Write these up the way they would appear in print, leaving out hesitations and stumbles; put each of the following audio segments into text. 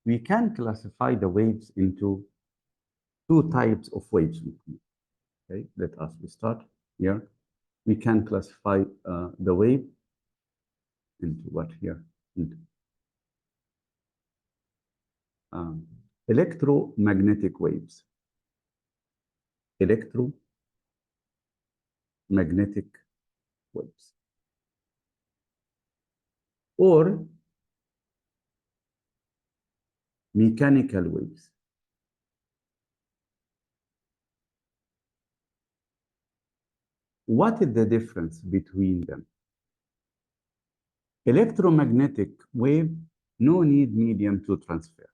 we can classify the waves into two types of waves. Okay, let us start here. We can classify the wave into what here? Into electromagnetic waves. Electromagnetic waves. Or mechanical waves. What is the difference between them? Electromagnetic wave, no need medium to transfer.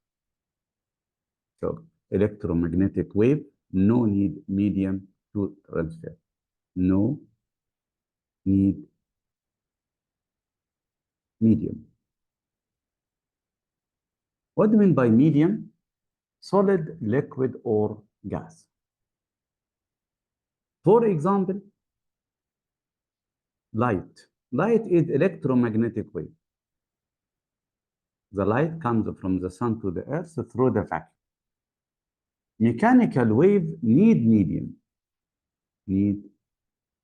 So electromagnetic wave, no need medium to transfer. No need medium. What do you mean by medium? Solid, liquid, or gas. For example, light. Light is electromagnetic wave. The light comes from the sun to the earth through the vacuum. Mechanical wave need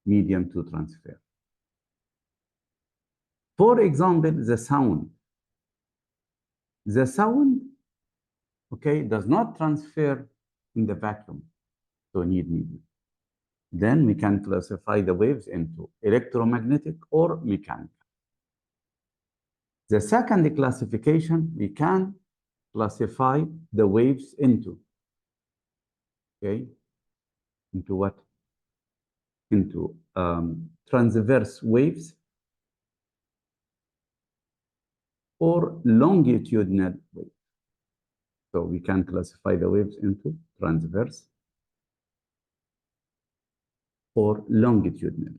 medium to transfer. For example, the sound. The sound, okay, does not transfer in the vacuum, so need medium. Then we can classify the waves into electromagnetic or mechanical. The second classification, we can classify the waves into, okay, into what? Into transverse waves or longitudinal waves. So we can classify the waves into transverse or longitudinal.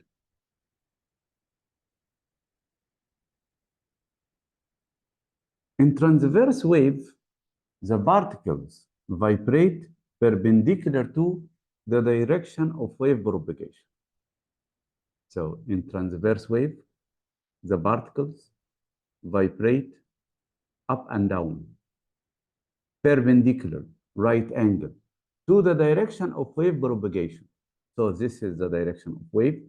In transverse wave, the particles vibrate perpendicular to the direction of wave propagation. So in transverse wave, the particles vibrate up and down, perpendicular, right angle, to the direction of wave propagation. So this is the direction of wave.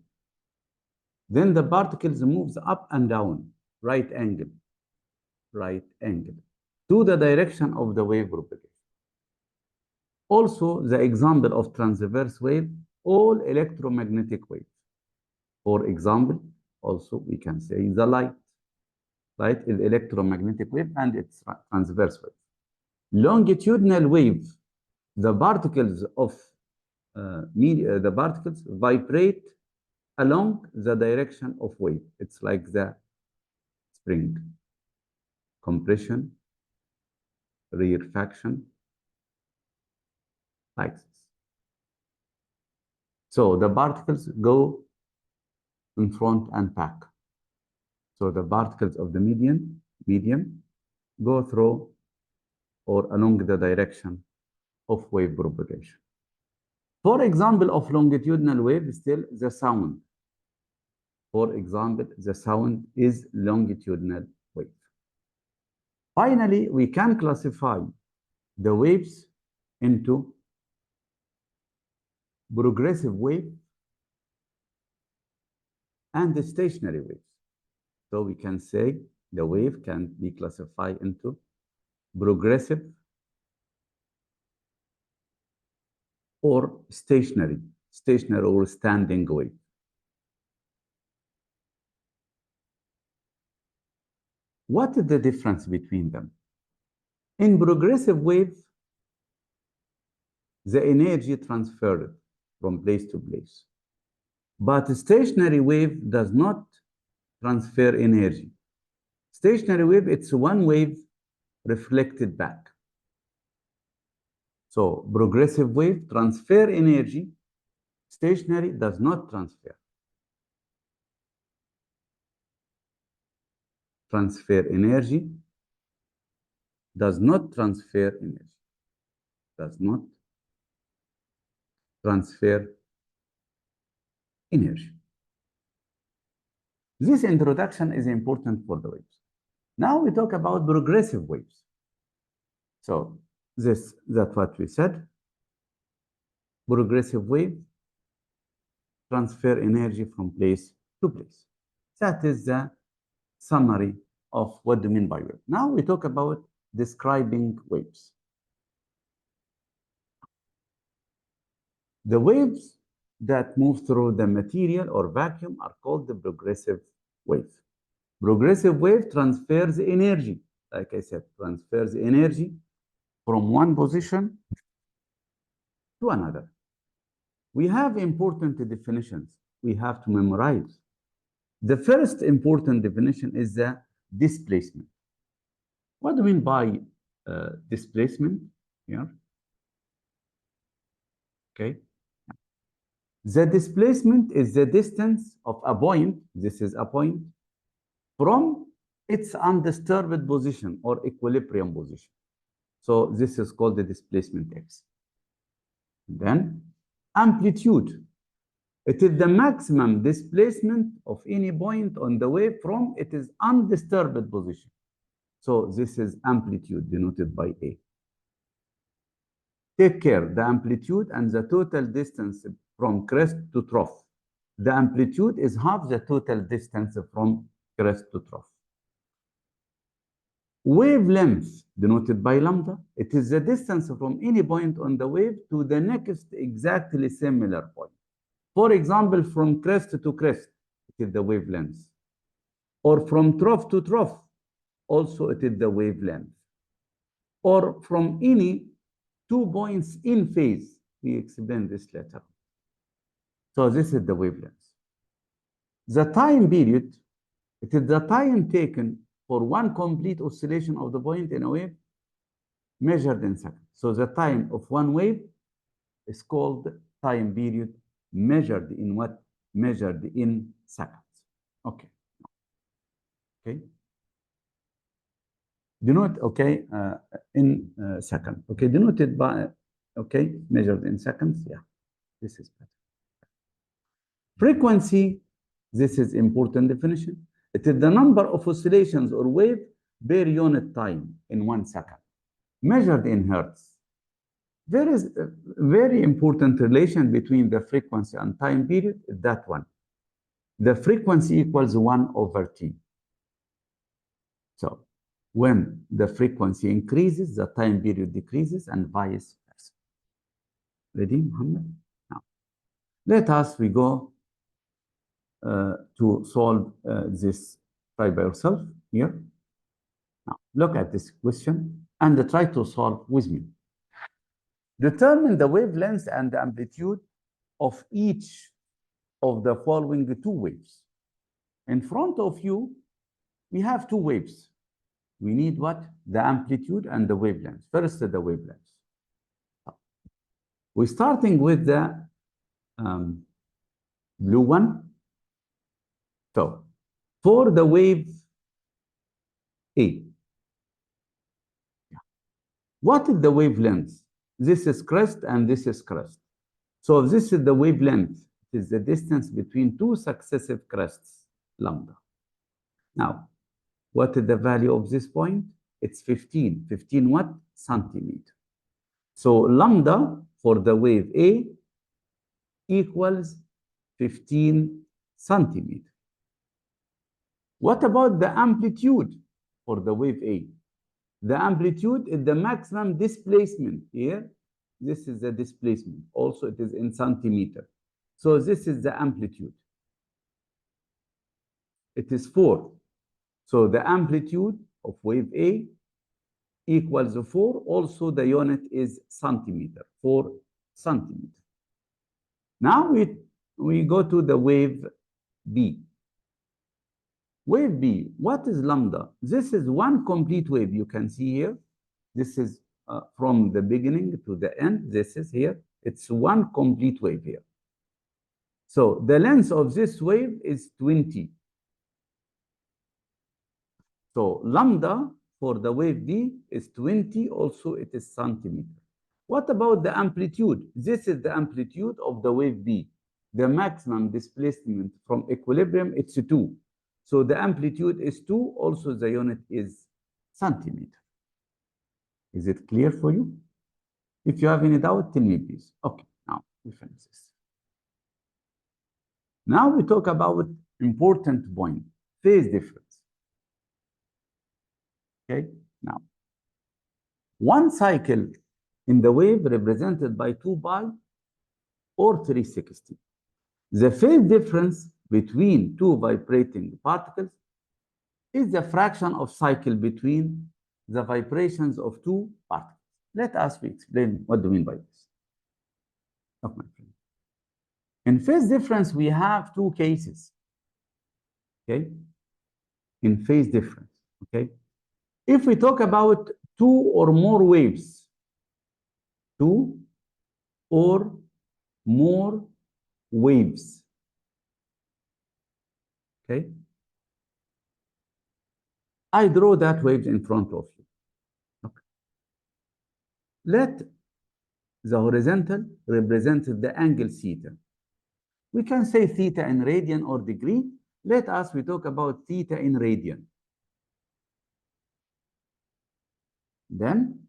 Then the particles moves up and down, right angle, to the direction of the wave propagation. Also, the example of transverse wave, all electromagnetic waves. For example, also we can say the light. Light is electromagnetic wave and it's transverse wave. Longitudinal wave, the particles of the particles vibrate along the direction of wave. It's like the spring, compression, rarefaction, like this. So the particles go in front and back. So the particles of the medium go through or along the direction of wave propagation. For example of longitudinal wave, still the sound. For example, the sound is longitudinal wave. Finally, we can classify the waves into progressive wave and the stationary waves. So we can say the wave can be classified into progressive or stationary or standing wave. What is the difference between them? In progressive wave, the energy transferred from place to place. But stationary wave does not transfer energy. Stationary wave, it's one wave reflected back. So progressive wave transfer energy, stationary does not transfer. Transfer energy does not transfer energy. Does not transfer energy. This introduction is important for the waves. Now we talk about progressive waves. So that's what we said. Progressive wave transfer energy from place to place. That is the summary of what do you mean by wave. Now we talk about describing waves. The waves that move through the material or vacuum are called the progressive wave. Progressive wave transfers energy, like I said, transfers energy from one position to another. We have important definitions we have to memorize. The first important definition is the displacement. What do we mean by displacement here? Okay. The displacement is the distance of a point, this is a point, from its undisturbed position or equilibrium position. So this is called the displacement x. Then amplitude. It is the maximum displacement of any point on the wave from its undisturbed position. So this is amplitude denoted by A. Take care, the amplitude and the total distance from crest to trough. The amplitude is half the total distance from crest to trough. Wavelength, denoted by lambda, it is the distance from any point on the wave to the next exactly similar point. For example, from crest to crest, it is the wavelength. Or from trough to trough, also it is the wavelength. Or from any 2 points in phase, we explain this later. So this is the wavelength. The time period, it is the time taken for one complete oscillation of the point in a wave measured in seconds. So the time of one wave is called time period measured in what? Measured in seconds. Okay. Okay. Denote, okay, in second. Okay, denoted by, okay, measured in seconds. Yeah, this is better. Frequency, this is important definition. It is the number of oscillations or wave per unit time in 1 second, measured in hertz. There is a very important relation between the frequency and time period, that one. The frequency equals 1/t. So when the frequency increases, the time period decreases and vice versa. Ready, Muhammad? Now, let us, we go to solve this. Try by yourself here. Now, look at this question and try to solve with me. Determine the wavelength and the amplitude of each of the following 2 waves. In front of you, we have 2 waves. We need what? The amplitude and the wavelength. First, the wavelength. We're starting with the blue one. So, for the wave A, what is the wavelength? This is crest and this is crest. So this is the wavelength. It is the distance between 2 successive crests, lambda. Now, what is the value of this point? It's 15. 15 what? Centimeter. So lambda for the wave A equals 15 centimeter. What about the amplitude for the wave A? The amplitude is the maximum displacement here. This is the displacement. Also, it is in centimeter. So this is the amplitude. It is 4. So the amplitude of wave A equals 4. Also, the unit is centimeter, 4 centimeter. Now we go to the wave B. Wave B, what is lambda? This is one complete wave. You can see here. This is from the beginning to the end. This is here. It's one complete wave here. So the length of this wave is 20. So lambda for the wave B is 20. Also, it is centimeter. What about the amplitude? This is the amplitude of the wave B. The maximum displacement from equilibrium, it's 2. So the amplitude is 2. Also, the unit is centimeter. Is it clear for you? If you have any doubt, tell me, please. Okay, now we finish this. Now we talk about important point, phase difference. Okay, now one cycle in the wave represented by 2 pi or 360. The phase difference between two vibrating particles is the fraction of cycle between the vibrations of two particles. Let us explain what do we mean by this. Okay, my friend. In phase difference, we have two cases. Okay? In phase difference. Okay? If we talk about two or more waves, two or more waves. Okay? I draw that wave in front of you. Okay. Let the horizontal represent the angle theta. We can say theta in radian or degree. Let us, we talk about theta in radian. Then,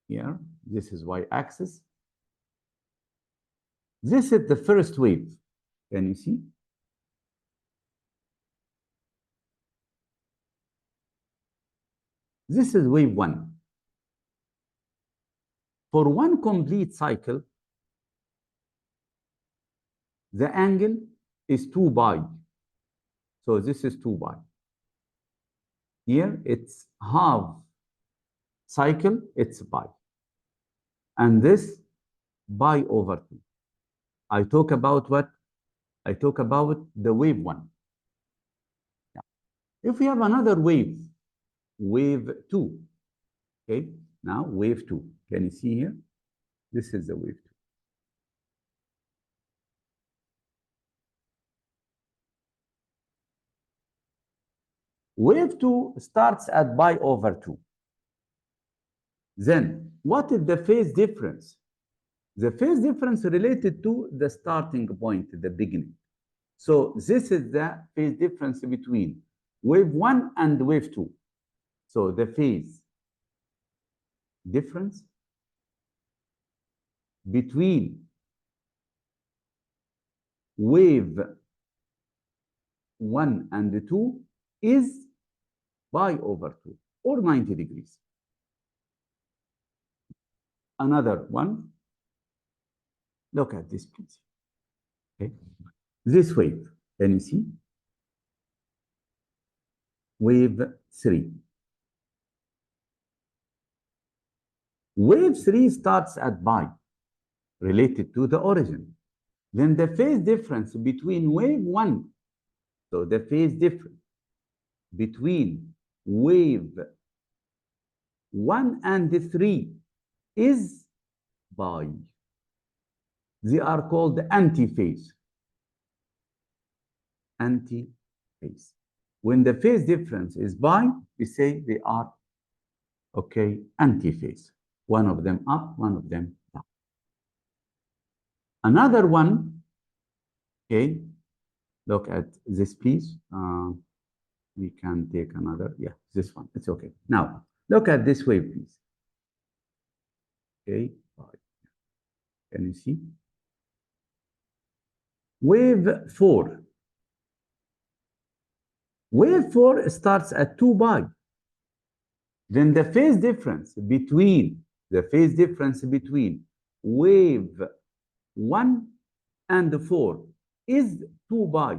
here, this is y-axis. This is the first wave. Can you see? This is wave 1. For one complete cycle, the angle is 2 pi. So this is 2 pi. Here it's half cycle, it's pi. And this pi over 2. I talk about what? I talk about the wave 1. Yeah. If we have another wave, wave 2. Okay, now wave 2. Can you see here? This is the wave 2. Wave 2 starts at pi over 2. Then, what is the phase difference? The phase difference related to the starting point, the beginning. So this is the phase difference between wave 1 and wave 2. So the phase difference between wave 1 and 2 is pi over 2 or 90 degrees. Another one, look at this piece. Okay. This wave, can you see? Wave 3. Wave 3 starts at pi, related to the origin. Then the phase difference between wave 1, so the phase difference between wave 1 and 3 is pi. They are called antiphase. Antiphase. When the phase difference is pi, we say they are, okay, antiphase. One of them up, one of them down. Another one, okay, look at this piece. We can take another, yeah, this one, it's okay. Now, look at this wave, please. Okay, can you see? Wave 4. Wave 4 starts at 2 pi. Then the phase difference between wave 1 and 4 is 2 pi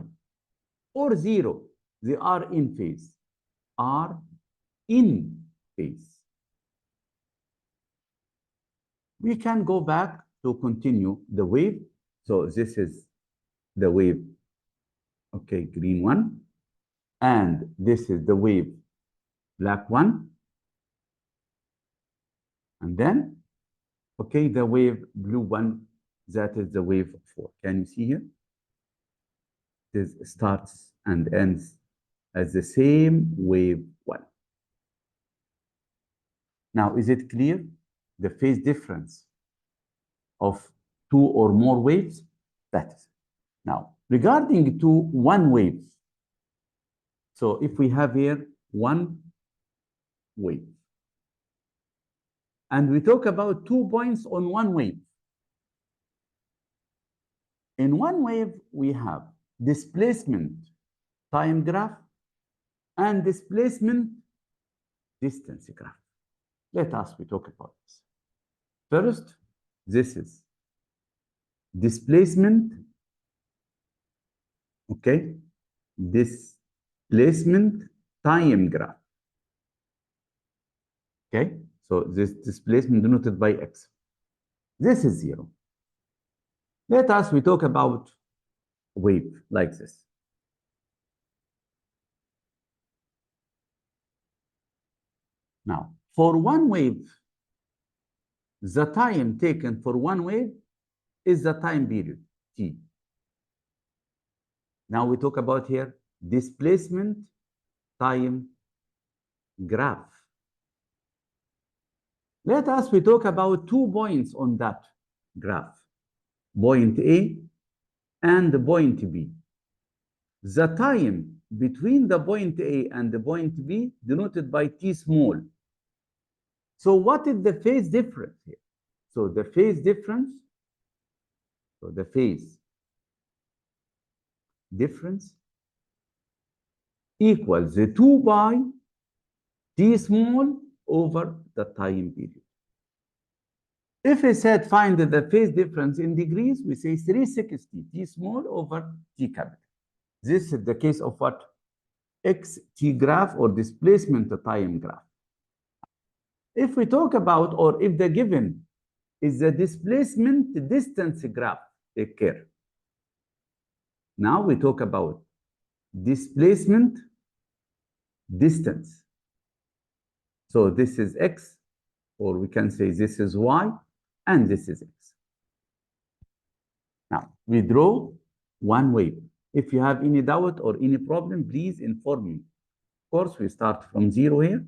or 0. They are in phase. Are in phase. We can go back to continue the wave. So this is the wave, okay, green one. And this is the wave, black one. And then, okay, the wave blue one, that is the wave 4. Can you see here? This starts and ends as the same wave 1. Now, is it clear? The phase difference of 2 or more waves? That is. Now, regarding to one wave. So if we have here one wave. And we talk about 2 points on one wave. In one wave, we have displacement time graph and displacement distance graph. Let us we talk about this. First, this is displacement, okay? Displacement time graph. Okay, so this displacement denoted by x. This is 0. Let us we talk about wave like this. Now, for one wave, the time taken for one wave is the time period, t. Now we talk about here displacement time graph. Let us we talk about 2 points on that graph, point A and point B. The time between the point A and the point B denoted by t small. So what is the phase difference here? So the phase difference, equals the 2 pi t small over the time period. If we said find the phase difference in degrees, we say 360 t small over t capital. This is the case of what? Xt graph or displacement time graph. If we talk about, or if the given is the displacement distance graph, take care. Now we talk about displacement distance. So this is x, or we can say this is y, and this is x. Now we draw one wave. If you have any doubt or any problem, please inform me. Of course, we start from 0 here.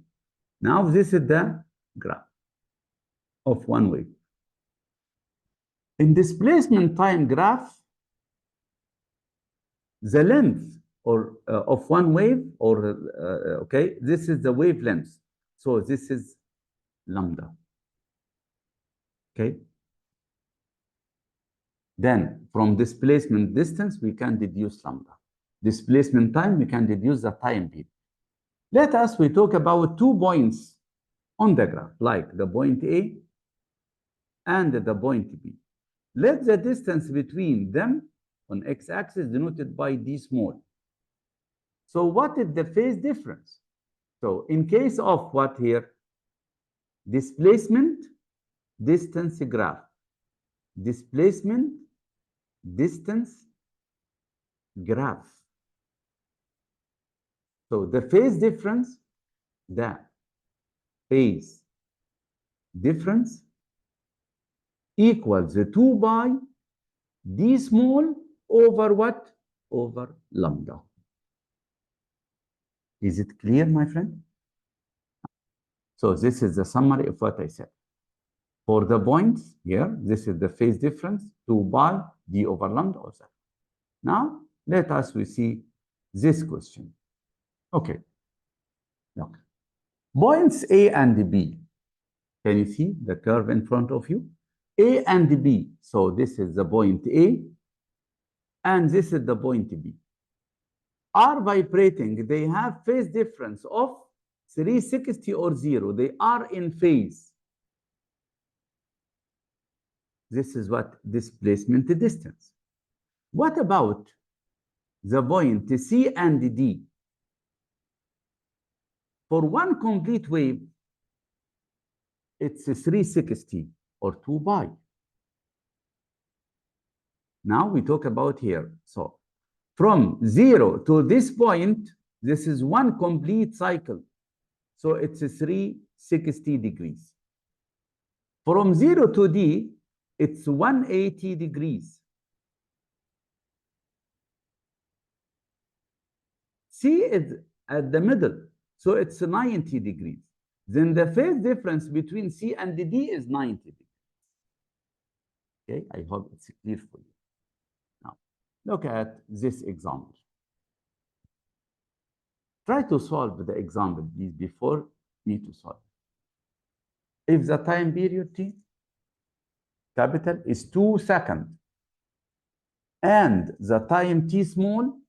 Now this is the graph of one wave. In displacement time graph, the length or of one wave, or okay, this is the wavelength. So this is lambda. Okay. Then from displacement distance, we can deduce lambda. Displacement time, we can deduce the time period. Let us we talk about 2 points on the graph, like the point A and the point B. Let the distance between them on x-axis denoted by d small. So what is the phase difference? So in case of what here? Displacement distance graph. Displacement distance graph. So the phase difference equals the 2 pi d small over what? Over lambda. Is it clear, my friend? So this is the summary of what I said. For the points here, this is the phase difference, 2 pi d over lambda or that. Now, let us we see this question. Okay. Look. Points A and B. Can you see the curve in front of you? A and B. So this is the point A, and this is the point B. Are vibrating. They have phase difference of 360 or 0. They are in phase. This is what displacement distance. What about the point C and D? For one complete wave, it's 360 or 2 pi. Now we talk about here. So from 0 to this point, this is one complete cycle. So it's 360 degrees. From 0 to D, it's 180 degrees. C is at the middle, so it's 90 degrees. Then the phase difference between C and D is 90 degrees. Okay, I hope it's clear for you. Now, look at this example. Try to solve the example, please, before me to solve. if the time period t capital is 2 seconds and the time t small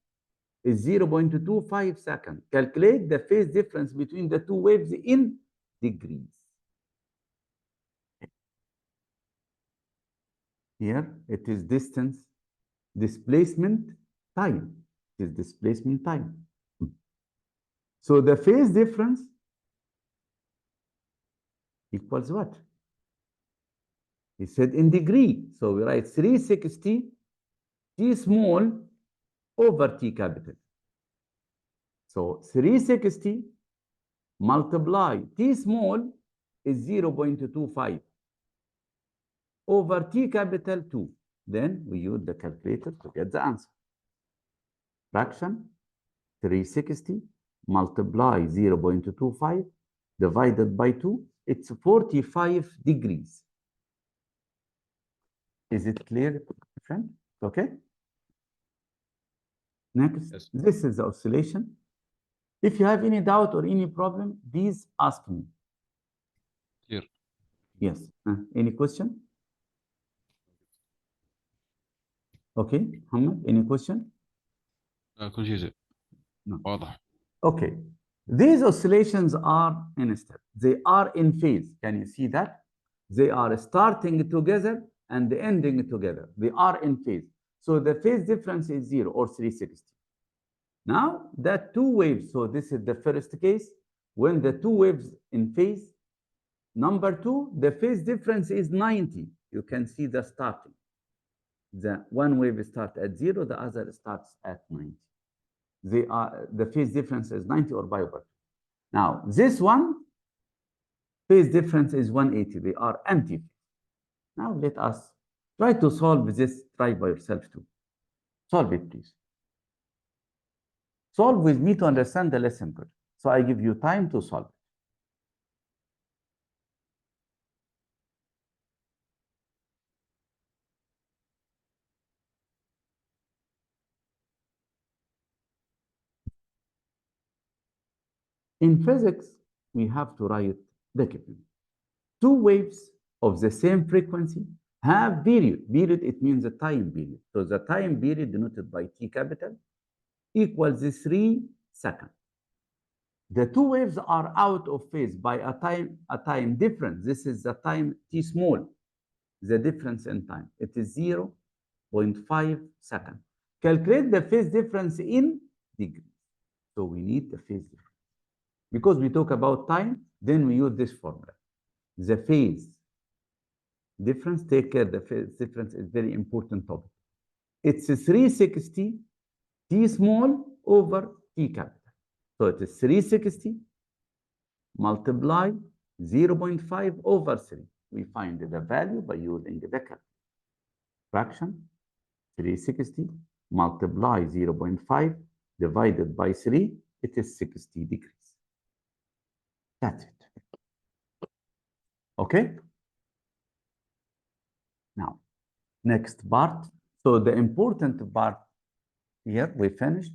is 0.25 seconds, calculate the phase difference between the two waves in degrees. Here it is distance, displacement, time. It is displacement time. So the phase difference equals what? He said in degree. So we write 360 t small over t capital. So 360 multiply t small is 0.25 over t capital 2. Then we use the calculator to get the answer. Fraction 360 multiply 0.25 divided by 2, it's 45 degrees. Is it clear, friend? Okay. Next, yes. This is the oscillation. If you have any doubt or any problem, please ask me. Here. Yes. Any question? Okay. Muhammad, any question? Confused. No. واضح. Okay. These oscillations are in step. They are in phase. Can you see that? They are starting together and ending together. They are in phase. So the phase difference is 0 or 360. Now that two waves, so this is the first case, when the two waves in phase. Number 2, the phase difference is 90. You can see the starting. The one wave starts at 0, the other starts at 90. The phase difference is 90 or pi over 2. Now this one, phase difference is 180. They are anti. Now let us try to solve this. Try by yourself too. Solve it, please. Solve with me to understand the lesson good. So I give you time to solve it. In physics, we have to write the given. Two waves of the same frequency have period. Period, it means the time period. So the time period denoted by T capital equals 3 seconds. The two waves are out of phase by a time difference. This is the time T small, the difference in time. It is 0.5 seconds. Calculate the phase difference in degrees. So we need the phase difference. Because we talk about time, then we use this formula. The phase difference, take care, the phase difference is very important topic. It's 360 T small over T capital. So it is 360 multiply 0.5 over 3. We find the value by using the calculator. Fraction 360 multiply 0.5 divided by 3, it is 60 degrees. That's it. Okay? Now, next part. So the important part here, we finished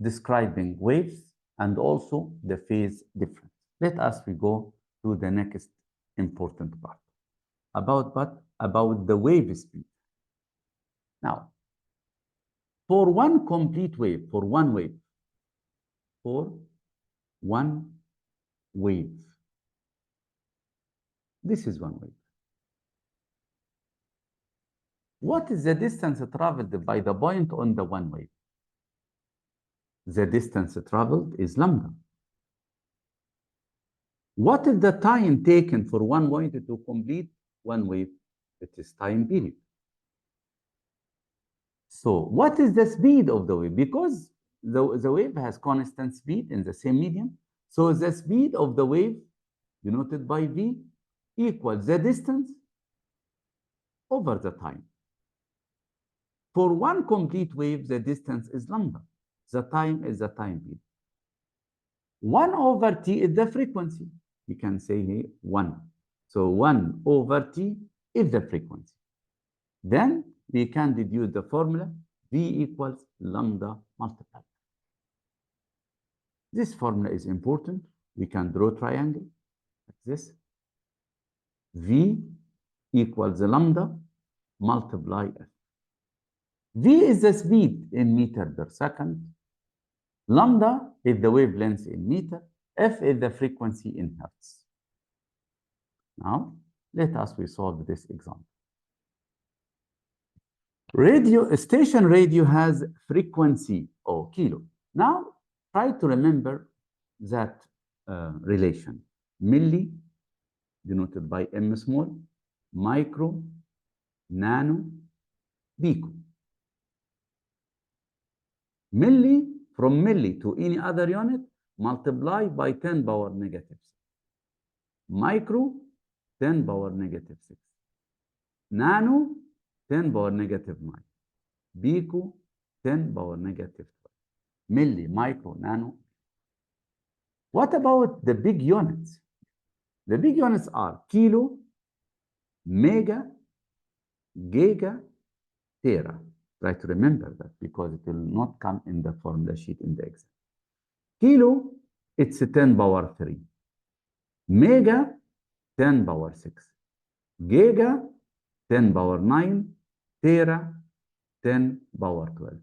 describing waves and also the phase difference. Let us we go to the next important part. About what? About the wave speed. Now, for one complete wave, for one wave, this is one wave. What is the distance traveled by the point on the one wave? The distance traveled is lambda. What is the time taken for one point to complete one wave? It is time period. So what is the speed of the wave? Because the wave has constant speed in the same medium. So the speed of the wave, denoted by V, equals the distance over the time. For one complete wave, the distance is lambda. The time is the time period. 1 over t is the frequency. You can say here 1. So 1 over t is the frequency. Then we can deduce the formula V equals lambda multiplied. This formula is important. We can draw a triangle like this. V equals lambda multiply F. V is the speed in meter per second. Lambda is the wavelength in meter. F is the frequency in hertz. Now, let us solve this example. Station radio has frequency or kilo. Now, try to remember that relation. Milli, denoted by M small, micro, nano, pico. Milli, from milli to any other unit, multiply by 10 power negative 6. Micro, 10 power negative 6. Nano, 10 power negative 9. Pico, 10 power negative 12. Milli, micro, nano. What about the big units? The big units are kilo, mega, giga, tera. Try to remember that because it will not come in the formula sheet in the exam. Kilo, it's 10 power 3. Mega, 10 power 6. Giga, 10 power 9. Tera, 10 power 12.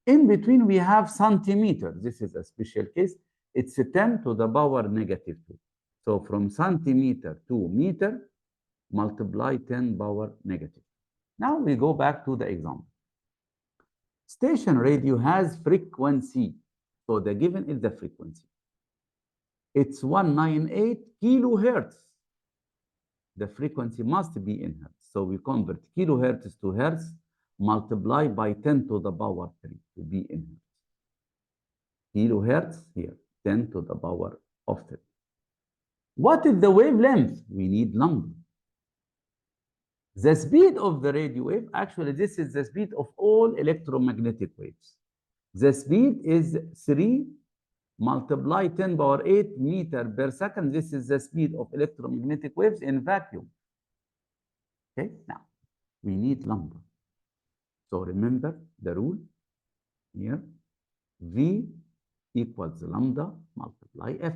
In between, we have centimeter. This is a special case. It's 10 to the power negative 2. So from centimeter to meter, multiply 10 power negative. Now we go back to the example. Station radio has frequency. So the given is the frequency. It's 198 kilohertz. The frequency must be in hertz. So we convert kilohertz to hertz, multiply by 10 to the power 3 to be in hertz. Kilohertz here, 10 to the power of 3. What is the wavelength? We need lambda. The speed of the radio wave, actually this is the speed of all electromagnetic waves. The speed is 3 multiply 10 power 8 meter per second. This is the speed of electromagnetic waves in vacuum. Okay, now we need lambda. So remember the rule here. V equals lambda multiply F.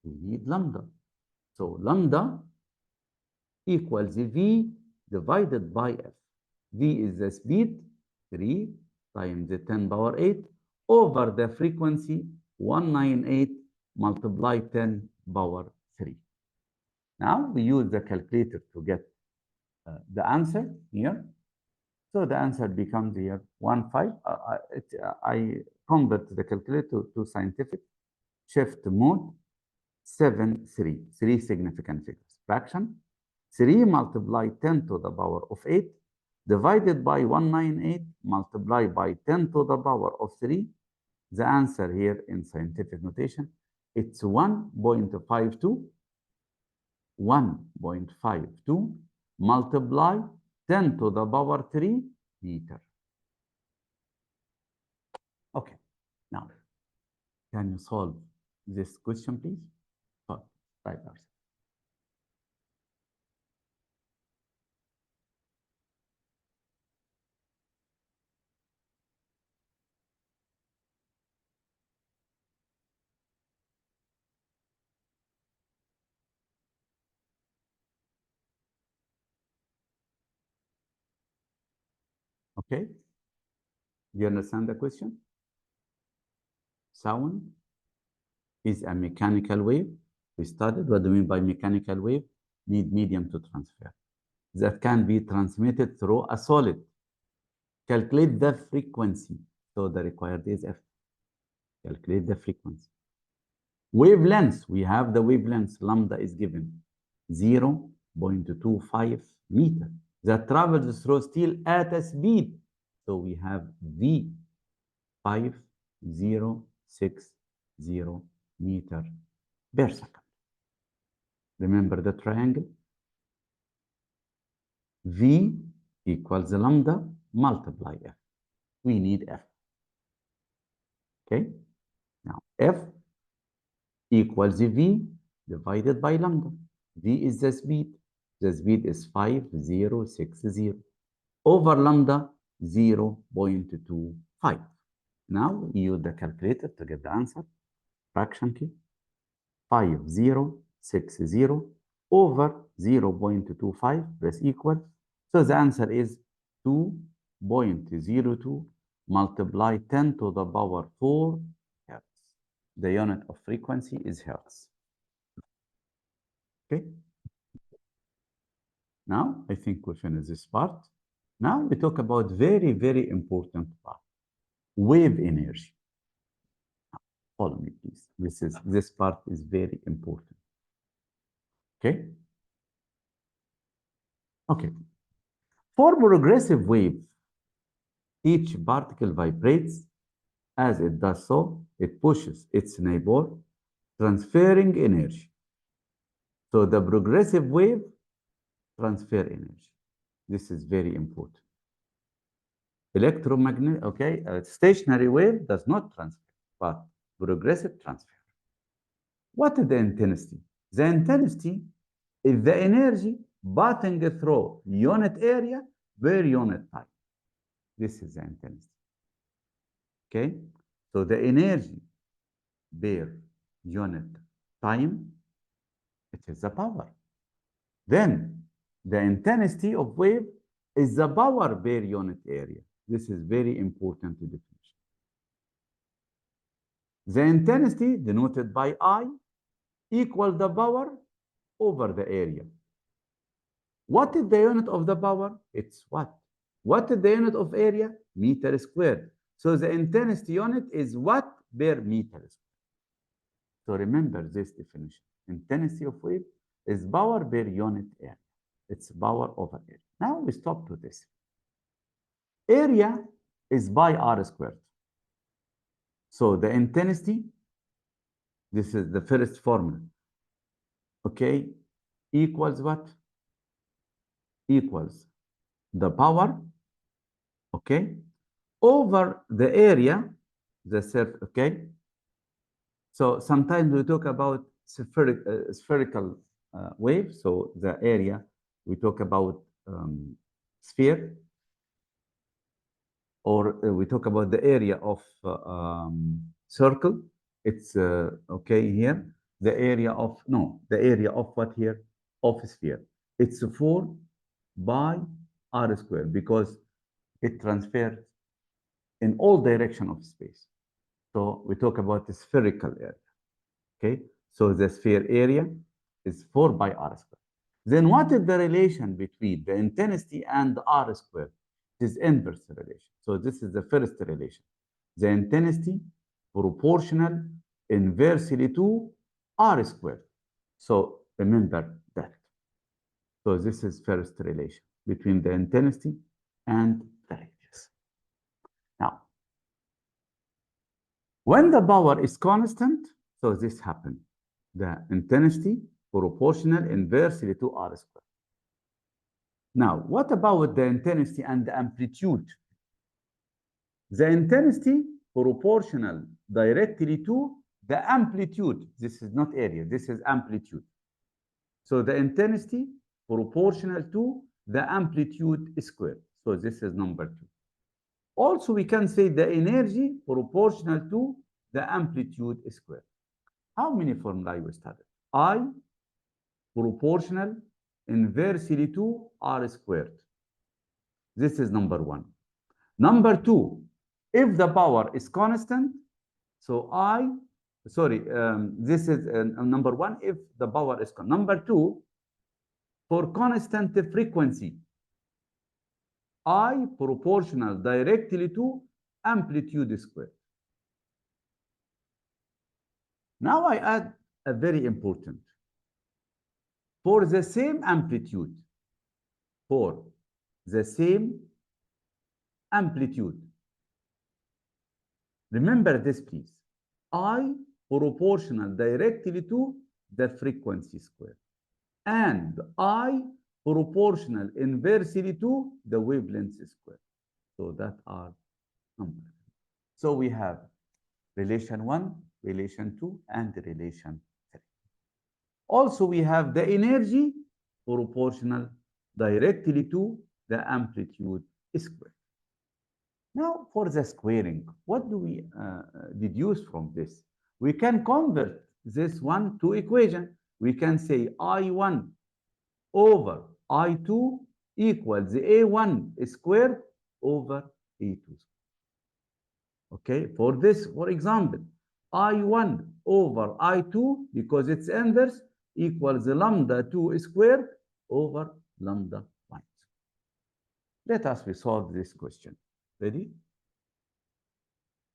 We need lambda. So lambda equals V divided by F. V is the speed, 3 times the 10 power 8 over the frequency, 198 multiply 10 power 3. Now we use the calculator to get the answer here. So the answer becomes here 15. I convert the calculator to scientific. Shift mode 7, 3. 3 significant figures. Fraction 3 multiply 10 to the power of 8 divided by 198 multiply by 10 to the power of 3. The answer here in scientific notation, it's 1.52. 1.52 multiply 10 to the power 3 meter. Okay, now, can you solve this question, please? Solve, right answer. Okay, do you understand the question? Sound is a mechanical wave. We studied what do you mean by mechanical wave? Need medium to transfer. That can be transmitted through a solid. Calculate the frequency. So the required is F. Calculate the frequency. Wavelength, we have the wavelength, lambda is given 0.25 meter. That travels through steel at a speed. So we have V 5060 meter per second. Remember the triangle? V equals lambda multiply F. We need F. Okay? Now F equals V divided by lambda. V is the speed. The speed is 5060 over lambda 0.25. Now use the calculator to get the answer. Fraction key. 5060 over 0.25, press equal. So the answer is 2.02 multiply 10 to the power 4 hertz. The unit of frequency is hertz. Okay. Now, I think we finish this part. Now we talk about very, very important part, wave energy. Follow me, please. This part is very important. Okay? Okay. For progressive wave, each particle vibrates. As it does so, it pushes its neighbor, transferring energy. So the progressive wave transfer energy. This is very important. Electromagnetic, okay, a stationary wave does not transfer, but progressive transfer. What is the intensity? The intensity is the energy passing through unit area per unit time. This is the intensity. Okay, so the energy per unit time, it is the power. Then the intensity of wave is the power per unit area. This is very important to definition. The intensity denoted by I equal the power over the area. What is the unit of the power? It's watt. What is the unit of area? Meter squared. So the intensity unit is watt per meter squared. So remember this definition. Intensity of wave is power per unit area. It's power over area. Now we stop to this. Area is by r squared. So the intensity, this is the first formula, okay, equals what? Equals the power, okay, over the area, the surface, okay? So sometimes we talk about spherical wave. So the area, we talk about sphere, or we talk about the area of circle. It's okay here. The area of, no, the area of what here? Of sphere. It's 4 by r squared because it transfers in all direction of space. So we talk about the spherical area. Okay, so the sphere area is 4 by r squared. Then what is the relation between the intensity and the r squared? It is inverse relation. So this is the first relation. The intensity proportional inversely to r squared. So remember that. So this is first relation between the intensity and the radius. Now, when the power is constant, so this happens. The intensity proportional inversely to r squared. Now, what about the intensity and the amplitude? The intensity proportional directly to the amplitude. This is not area, this is amplitude. So the intensity proportional to the amplitude squared. So this is number 2. Also, we can say the energy proportional to the amplitude squared. How many formulae we studied? I proportional inversely to r squared. This is number 1. Number 2, if the power is constant, so this is number 1, if the power is constant. Number 2, for constant frequency, I proportional directly to amplitude squared. Now I add a very important. For the same amplitude, remember this, please. I proportional directly to the frequency square, and I proportional inversely to the wavelength square. So that are numbers. So we have relation 1, relation 2, and relation 3. Also, we have the energy proportional directly to the amplitude square. Now, for the squaring, what do we deduce from this? We can convert this one to equation. We can say I1 over I2 equals A1 squared over A2 squared. Okay, for this, for example, I1 over I2, because it's inverse, equals lambda 2 squared over lambda 1. Let us resolve this question. Ready?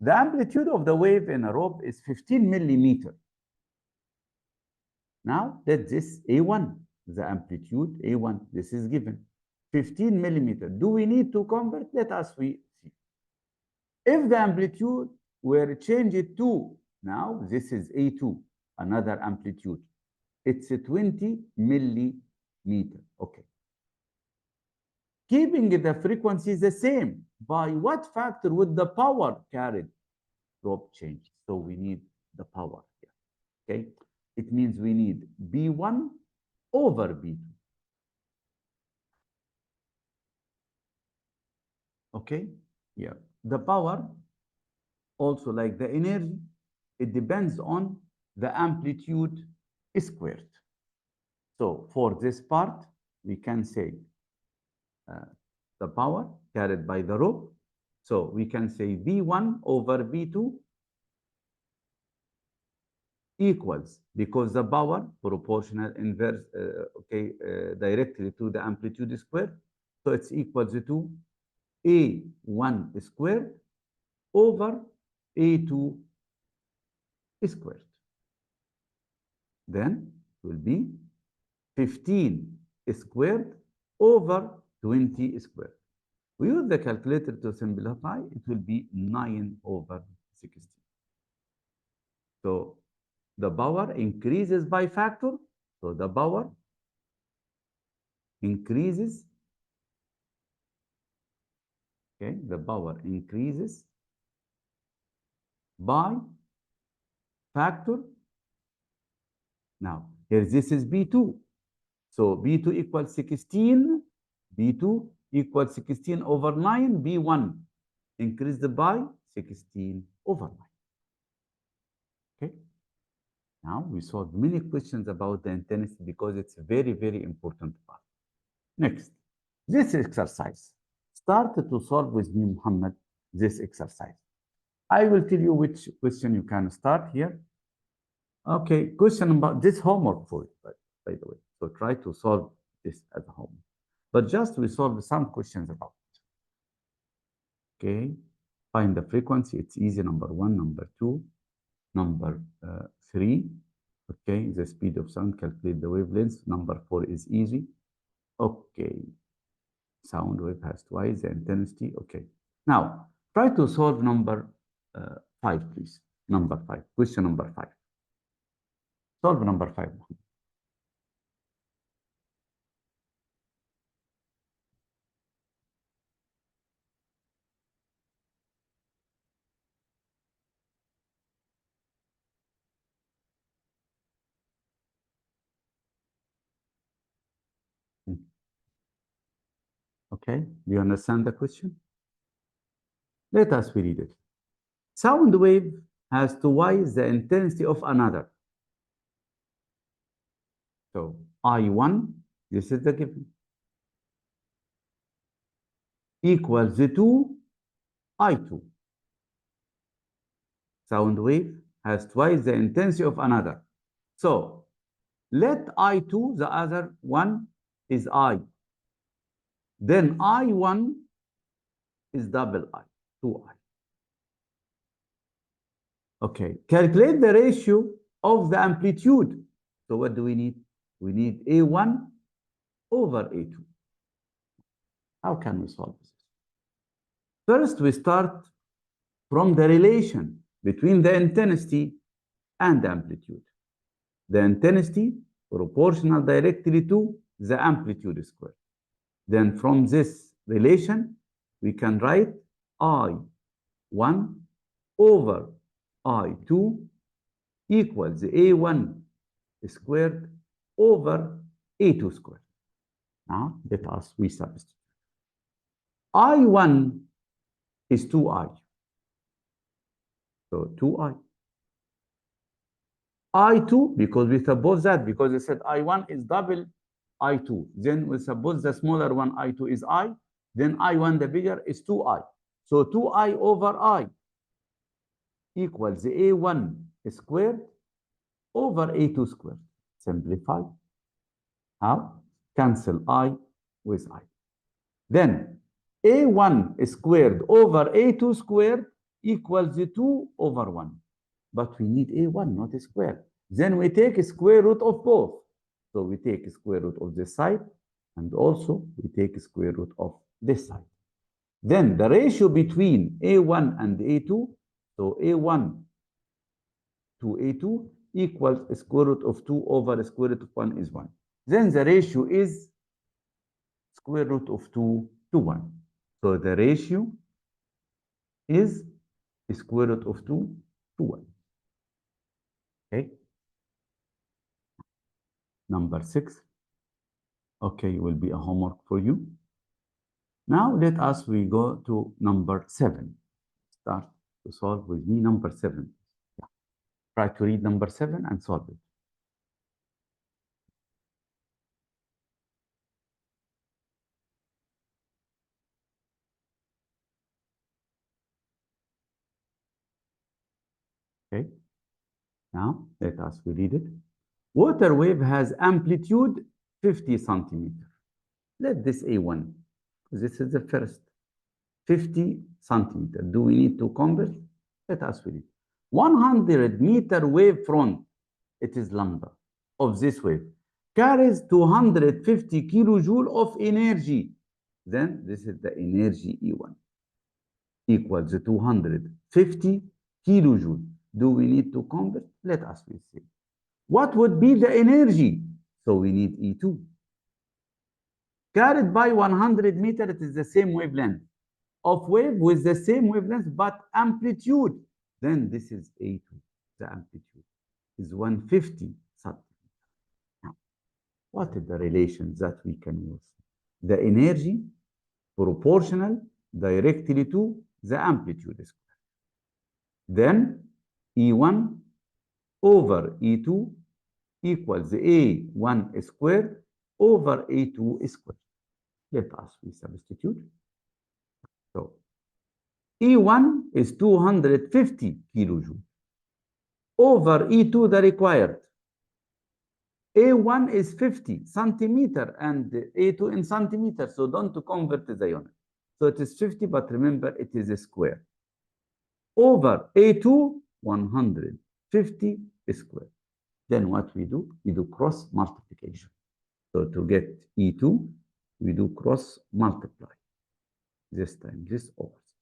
The amplitude of the wave in a rope is 15 millimeter. Now, let this A1, the amplitude A1, this is given. 15 millimeter. Do we need to convert? Let us see. If the amplitude were changed to, now this is A2, another amplitude. It's a 20 millimeter. Okay. Keeping the frequency the same, by what factor would the power carried rope change? So we need the power here. Okay. It means we need B1 over B2. Okay. Yeah. The power, also like the energy, it depends on the amplitude squared. So for this part, we can say the power carried by the rope. So we can say V1 over V2 equals, because the power proportional inverse, directly to the amplitude squared. So it's equals to A1 squared over A2 squared. Then it will be 15 squared over 20 squared. We use the calculator to simplify, it will be 9 over 16. So the power increases by factor. So the power increases, okay, the power increases by factor. Now, here this is B2. So B2 equals 16. B2 equals 16 over 9. B1 increased by 16 over 9. Okay. Now we solved many questions about the intensity because it's a very, very important part. Next, this exercise. Start to solve with me, Muhammad, this exercise. I will tell you which question you can start here. Okay, question about this homework for you, by the way. So try to solve this at home. But just we solve some questions about it. Okay, find the frequency. It's easy. Number 1, number 2, number 3. Okay, the speed of sound. Calculate the wavelength. Number 4 is easy. Okay, sound wave has twice the intensity. Okay, now try to solve number 5, please. Number 5. Question number 5. Solve number 5. Okay, do you understand the question? Let us read it. Sound wave has twice the intensity of another. So I1, this is the given, equals to I2. Sound wave has twice the intensity of another. So let I2, the other one is I. Then I1 is double I, 2I. Okay, calculate the ratio of the amplitude. So what do we need? We need A1 over A2. How can we solve this? First, we start from the relation between the intensity and the amplitude. The intensity proportional directly to the amplitude squared. Then from this relation, we can write I1 over I2 equals A1 squared over A2 squared. Now, let us substitute. I1 is 2I. So 2I. I2, because we suppose that, because I said I1 is double I2. Then we suppose the smaller one, I2 is I. Then I1, the bigger, is 2I. So 2I over I equals A1 squared over A2 squared. Simplify. How? Cancel I with I. Then A1 squared over A2 squared equals 2 over 1. But we need A1, not a square. Then we take a square root of both. So we take a square root of this side, and also we take a square root of this side. Then the ratio between A1 and A2, so A1 to A2 equals a square root of 2 over a square root of 1 is 1. Then the ratio is square root of 2 to 1. So the ratio is square root of 2 to 1. Okay. Number 6. Okay, will be a homework for you. Now let us we go to number 7. Start to solve with me number 7. Yeah. Try to read number 7 and solve it. Okay. Now let us we read it. Water wave has amplitude 50 centimeter. Let this A1. This is the first 50 centimeter. Do we need to convert? Let us read. 100-meter wave front, it is lambda, of this wave, carries 250 kilojoule of energy. Then this is the energy E1 equals 250 kilojoule. Do we need to convert? Let us see. What would be the energy? So we need E2. Carried by 100 meters, it is the same wavelength of wave with the same wavelength but amplitude. Then this is A2. The amplitude is 150 centimeters. Now, what is the relation that we can use? The energy proportional directly to the amplitude square. Then E1 over E2 equals A1 squared over A2 squared. Let us we substitute. So E1 is 250 kilojoule over E2 the required. A1 is 50 centimeter and A2 in centimeter, so don't convert the unit. So it is 50, but remember it is a square. Over A2, 150 square. Then what we do? We do cross multiplication. So to get E2, we do cross multiply. This time, this over this.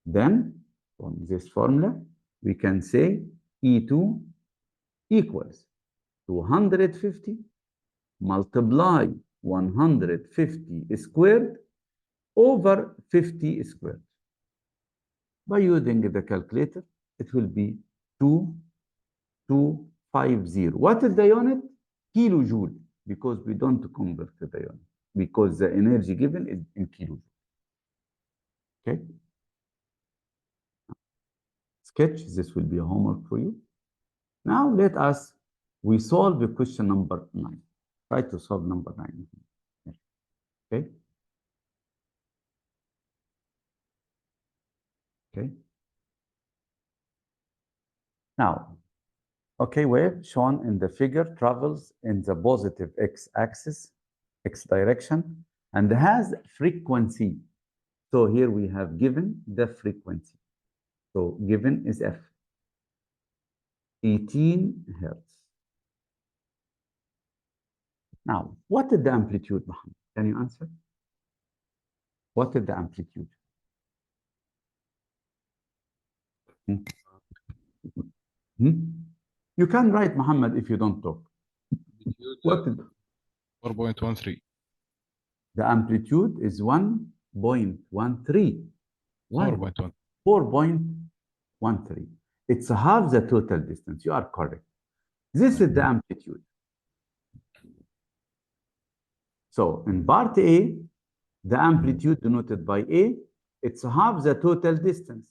Then, from this formula, we can say E2 equals 250 multiply 150 squared over 50 squared. By using the calculator, it will be 2250. What is the unit? Kilojoule, because we don't convert the unit, because the energy given is in kilojoule. Okay? Sketch, this will be a homework for you. Now let us, we solve the question number 9. Try to solve number 9. Okay? Okay? Now, okay, wave shown in the figure travels in the positive x-axis, x direction, and has frequency. So here we have given the frequency. So given is F, 18 hertz. Now, what is the amplitude, Mohammed? Can you answer? What is the amplitude? You can write, Muhammad, if you don't talk. What is 4.13. the amplitude is 1.13. Why? 4.1. 4.13. It's half the total distance. You are correct. This is the amplitude. So in part A, the amplitude denoted by A, it's half the total distance.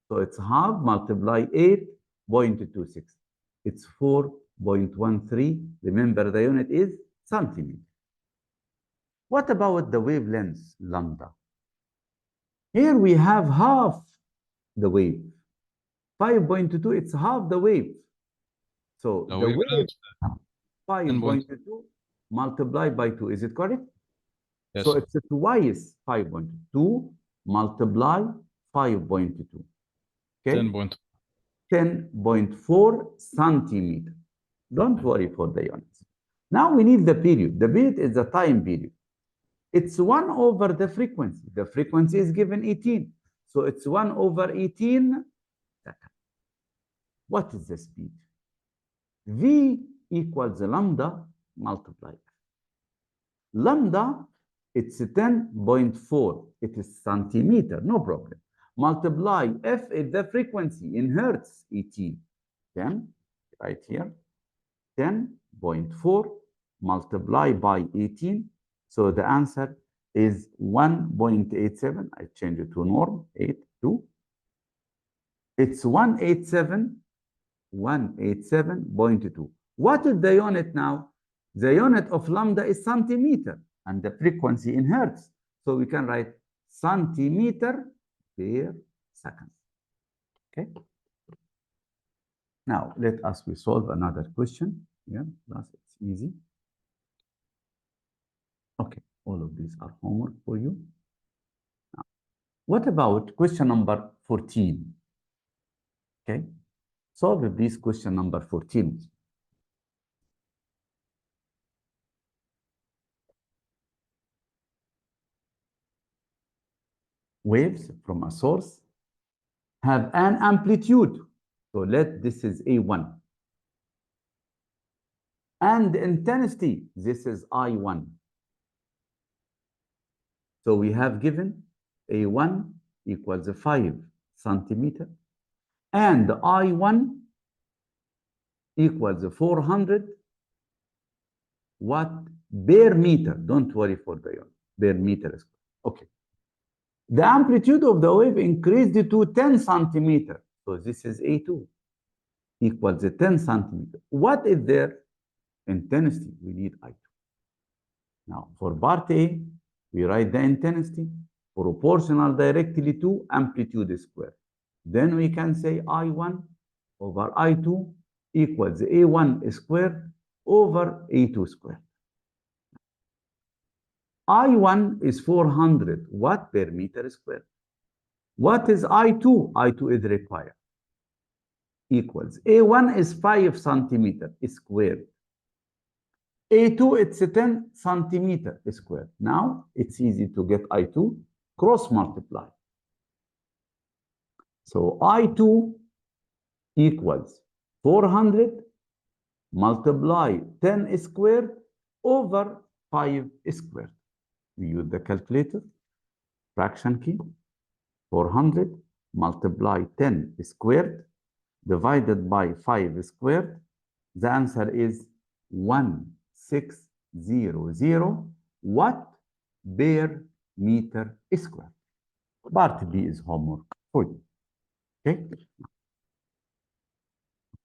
So it's half multiply 8.26. It's 4.13. Remember the unit is centimeter. What about the wavelength, lambda? Here we have half the wave. 5.2, it's half the wave. So the wave, wavelength 5.2 multiplied by 2, is it correct? yes. So it's twice 5.2 multiply 5.2. Okay? 10.4 centimeter. Don't worry for the units. Now we need the period. The period is the time period. It's 1 over the frequency. The frequency is given 18. So it's 1 over 18 seconds. What is the speed? V equals lambda multiplied. Lambda, it's 10.4. It is centimeter, no problem. Multiply F is the frequency in hertz, 18. 10, right here. 10.4 multiplied by 18. So the answer is 1.87. I change it to norm, 82. It's 187.2. What is the unit now? The unit of lambda is centimeter and the frequency in hertz. So we can write centimeter per second. Okay. Now let us solve another question. Yeah, that's it's easy. Okay, all of these are homework for you. Now, what about question number 14? Okay, solve this question number 14. Waves from a source have an amplitude. So this is A1. And intensity, this is I1. So we have given A1 equals 5 centimeter. And I1 equals 400 watt per meter. Don't worry for the unit, per meter. Okay. The amplitude of the wave increased to 10 centimeter. So this is A2 equals 10 centimeter. What is their intensity? We need I2. Now, for part A, we write the intensity proportional directly to amplitude square. Then we can say I1 over I2 equals A1 squared over A2 squared. I1 is 400 watt per meter squared. What is I2? I2 is required. Equals A1 is 5 centimeter squared. A2, it's 10 centimeter squared. Now, it's easy to get I2, cross multiply. So I2 equals 400 multiply 10 squared over 5 squared. We use the calculator, fraction key, 400 multiply 10 squared divided by 5 squared. The answer is 1600 watt per meter squared. Part B is homework for you. Okay?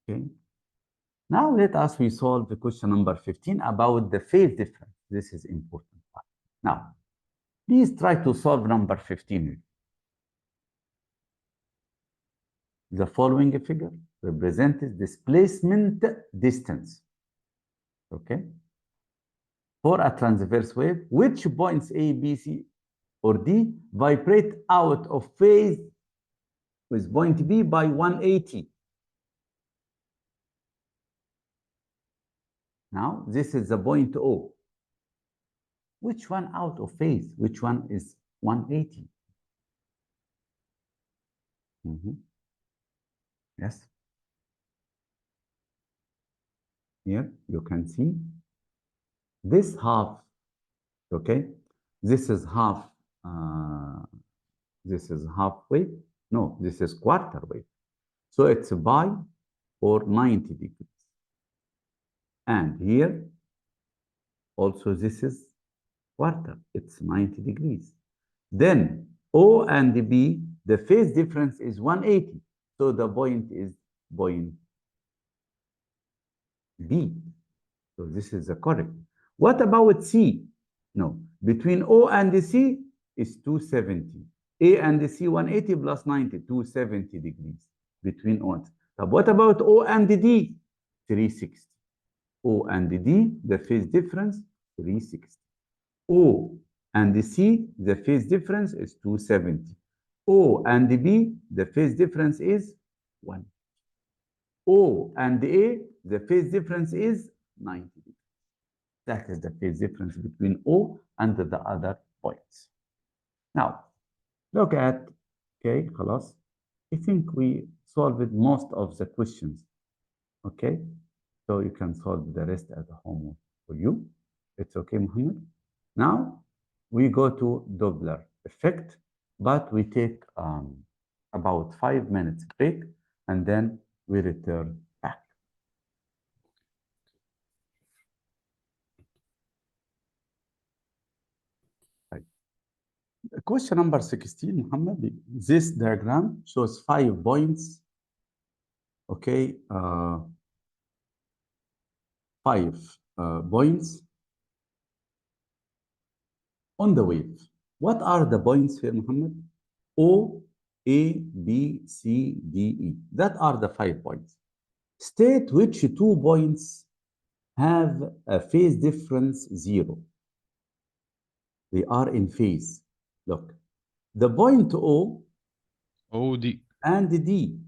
Okay. Now let us solve the question number 15 about the phase difference. This is important part. Now, please try to solve number 15. The following figure represents displacement distance. Okay? For a transverse wave, which points A, B, C, or D vibrate out of phase with point B by 180. Now, this is the point O. Which one out of phase? Which one is 180? Yes. Here you can see this half, okay? This is half wave. No, this is quarter wave. So it's pi or 90 degrees. And here also this is quarter, it's 90 degrees. Then O and B, the phase difference is 180. So the point is point B. So this is the correct. What about C? No, Between O and C is 270. A and C 180 plus 90, 270 degrees between O and C. What about O and D? 360. O and D, the phase difference, 360. O and C, the phase difference is 270. O and B, the phase difference is 1. O and A, the phase difference is 90 degrees. That is the phase difference between O and the other points. Now, look at, okay, خلاص. I think we solved most of the questions, okay? So you can solve the rest as a homework for you. It's okay, Muhammad? Now, we go to Doppler effect, but we take about 5 minutes break, and then we return back. Right. Question number 16, Muhammad. This diagram shows 5 points, okay? 5 points on the wave. What are the points here, Muhammad? O, A, B, C, D, E. That are the 5 points. State which 2 points have a phase difference 0. They are in phase. Look, the point O OD and D.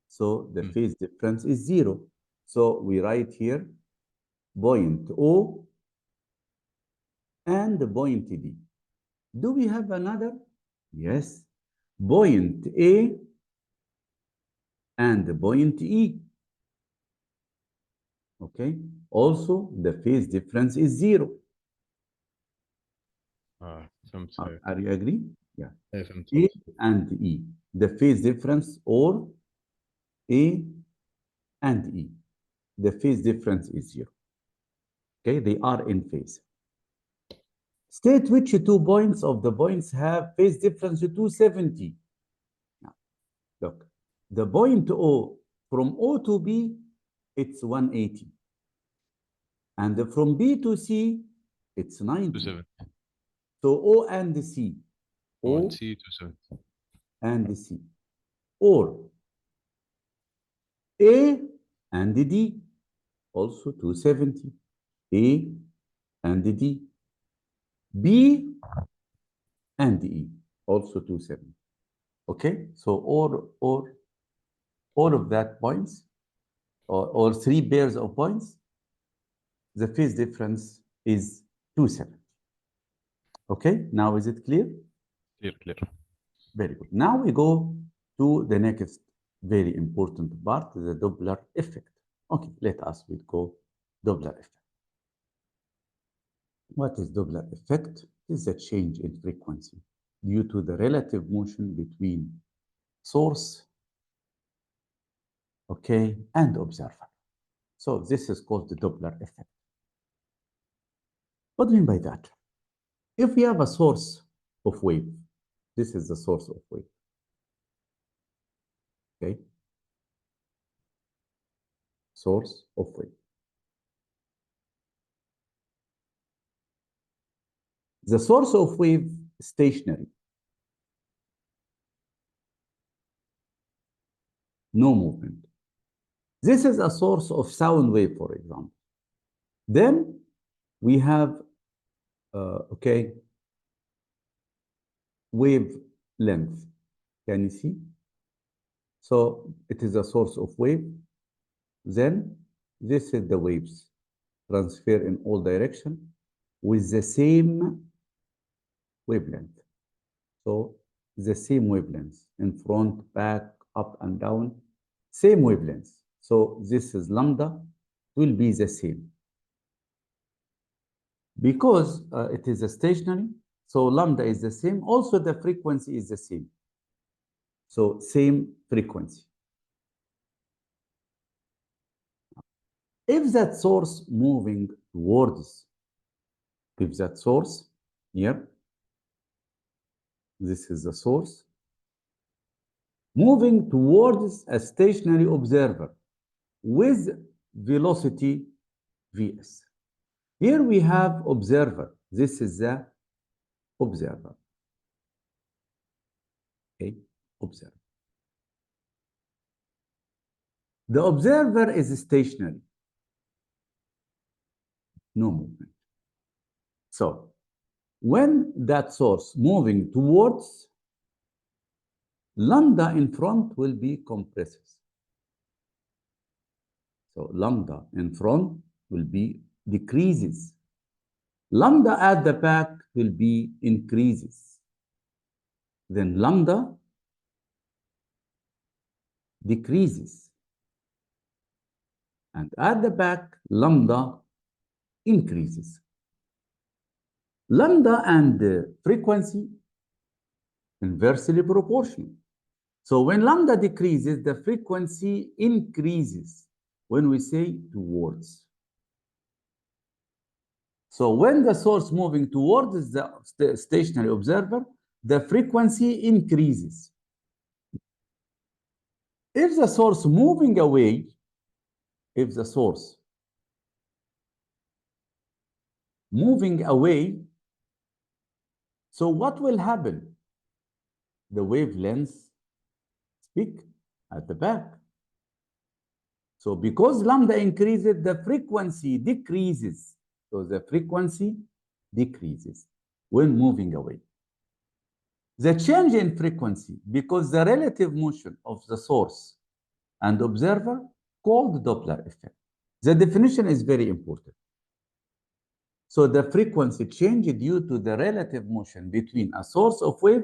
So the phase difference is 0. So we write here point O and the point D. Do we have another? Yes. Point A and the point E. Okay. Also, the phase difference is 0. فهمت. Are you agree? Yeah. فهمت. A and E. The phase difference, or A and E. The phase difference is 0. Okay, they are in phase. State which 2 points of the points have phase difference 270. Now, look, the point O, from O to B, it's 180. And from B to C, it's 90. 270. So O and C. O C 270. and C. Or A and D, also 270. A and D. B and E, also 270. Okay, so all of that points, or 3 pairs of points, the phase difference is 270. Okay, now is it clear? Clear. Very good. Now we go to the next very important part, the Doppler effect. Okay, let us go Doppler effect. What is Doppler effect? It is a change in frequency due to the relative motion between source, okay, and observer. So this is called the Doppler effect. What do you mean by that? If we have a source of wave, this is the source of wave, okay? Source of wave. The source of wave is stationary. No movement. This is a source of sound wave, for example. Then we have, okay, wave length. Can you see? So it is a source of wave. Then this is the waves transfer in all directions with the same wavelength. So the same wavelength in front, back, up and down, same wavelength. So this is lambda will be the same. Because it is a stationary, so lambda is the same. Also the frequency is the same. So same frequency. If that source moving towards, if that source here, this is the source, moving towards a stationary observer with velocity Vs. Here we have observer. This is the observer. Okay, observer. The observer is stationary, no movement. So when that source moving towards, lambda in front will be compresses. So lambda in front will be decreases. Lambda at the back will be increases. Then lambda decreases. And at the back, lambda increases. Lambda and the frequency inversely proportional. So when lambda decreases, the frequency increases when we say towards. So when the source moving towards the stationary observer, the frequency increases. If the source moving away, if the source moving away, so what will happen? The wavelength peak at the back. So because lambda increases, the frequency decreases. So the frequency decreases when moving away. The change in frequency, because the relative motion of the source and observer, called Doppler effect. The definition is very important. So the frequency change due to the relative motion between a source of wave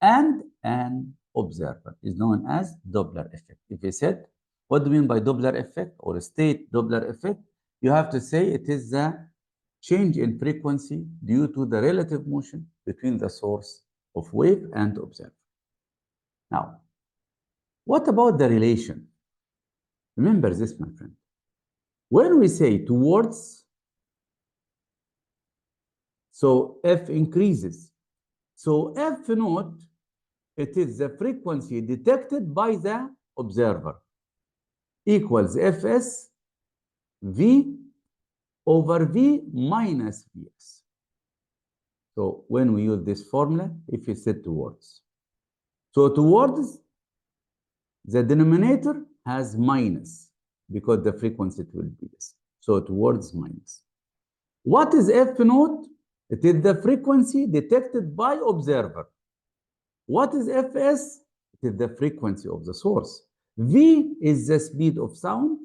and an observer is known as Doppler effect. If you said, what do you mean by Doppler effect or state Doppler effect? You have to say it is the change in frequency due to the relative motion between the source of wave and observer. Now, what about the relation? Remember this, my friend. When we say towards, so F increases. So F naught, it is the frequency detected by the observer, equals Fs V over V minus Vs. So when we use this formula, if you set towards. So towards, the denominator has minus because the frequency will be this. So towards minus. What is F naught? It is the frequency detected by observer. What is Fs? It is the frequency of the source. V is the speed of sound,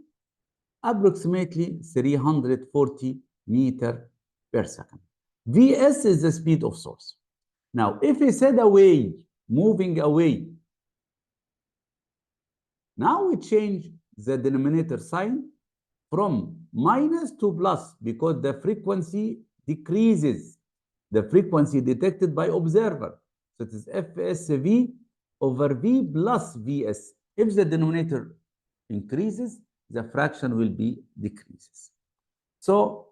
approximately 340 meter per second. Vs is the speed of source. Now, if we said away, moving away, now we change the denominator sign from minus to plus because the frequency decreases. The frequency detected by observer. So it is Fsv over V plus Vs. If the denominator increases, the fraction will be decreases. So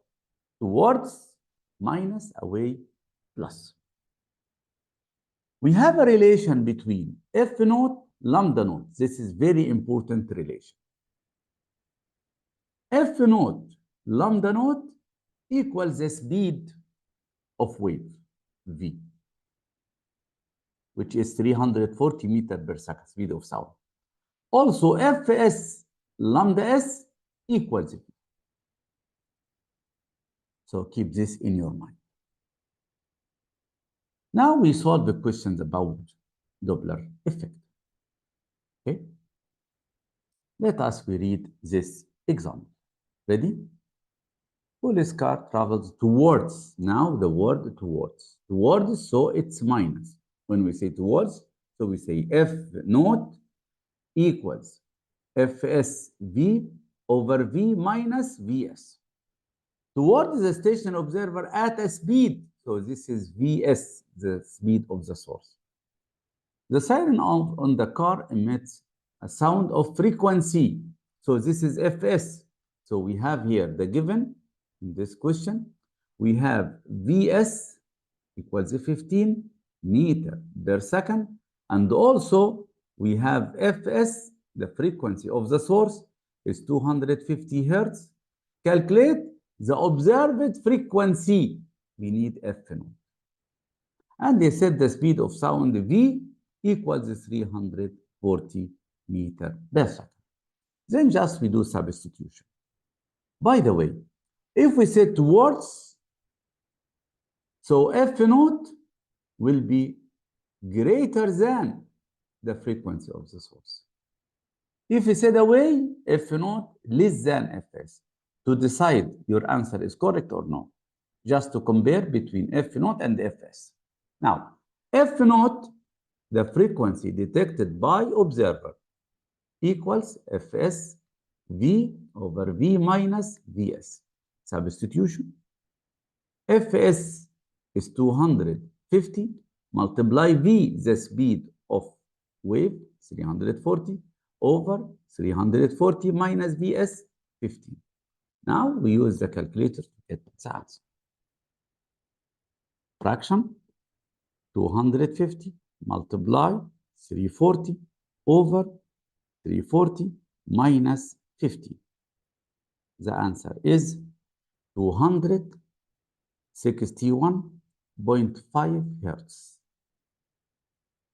towards, minus, away, plus. We have a relation between F naught, lambda naught. This is very important relation. F naught, lambda naught equals the speed of wave, V, which is 340 meters per second, speed of sound. Also, Fs, lambda s equals V. So keep this in your mind. Now we solve the questions about Doppler effect. Okay? Let us read this example. Ready? Police car travels towards. Now the word towards. Towards, so it's minus. When we say towards, so we say F naught equals Fsv over V minus Vs. Towards the station observer at a speed. So this is Vs, the speed of the source. The siren on the car emits a sound of frequency. So this is Fs. So we have here the given in this question. We have Vs equals 15 meter per second. And also we have Fs, the frequency of the source is 250 hertz. Calculate the observed frequency. We need F naught. And they said the speed of sound V equals 340 meter per second. Then just we do substitution. By the way, if we say towards, so F naught will be greater than the frequency of the source. If we said away, F naught less than Fs. To decide your answer is correct or not, just to compare between F naught and Fs. Now, F naught, the frequency detected by observer, equals Fs V over V minus Vs. Substitution. Fs is 250, multiply V, the speed of wave, 340, over 340 minus Vs, 15. Now we use the calculator to get the answer. Fraction, 250 multiply 340 over 340 minus 50. The answer is 261.5 hertz.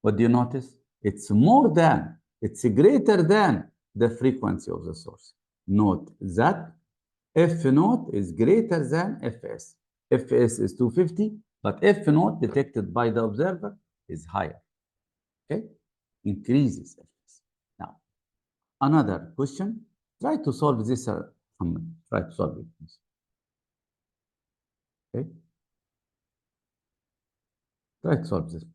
What do you notice? It's more than, it's greater than the frequency of the source. Note that F naught is greater than Fs. Fs is 250, but F naught detected by the observer is higher. Okay? Increases Fs. Now, another question. Try to solve this. Try to solve it. Okay? Try to solve this.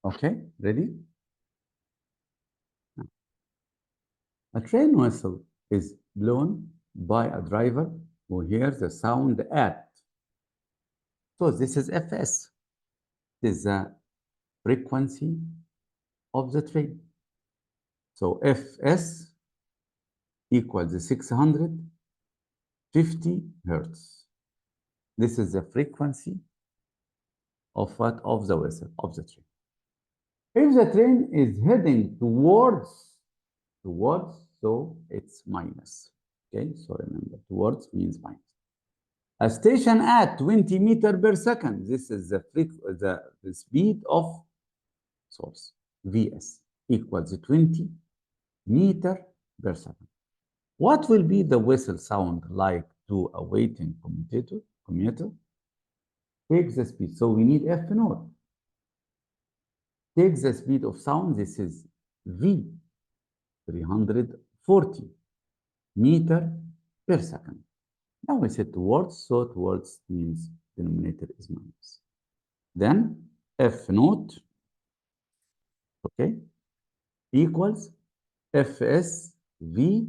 Okay, ready? A train whistle is blown by a driver who hears the sound at. So this is Fs. This is the frequency of the train. So Fs equals 650 hertz. This is the frequency of what? Of the whistle, of the train. If the train is heading towards, so it's minus. Okay, so remember, towards means minus. A station at 20 meter per second. This is the speed of source. Vs equals 20 meter per second. What will be the whistle sound like to a waiting commuter? Take the speed. So we need F naught. Take the speed of sound. This is V, 340 meter per second. Now we said towards, so towards means denominator is minus. Then F naught, okay, equals Fs V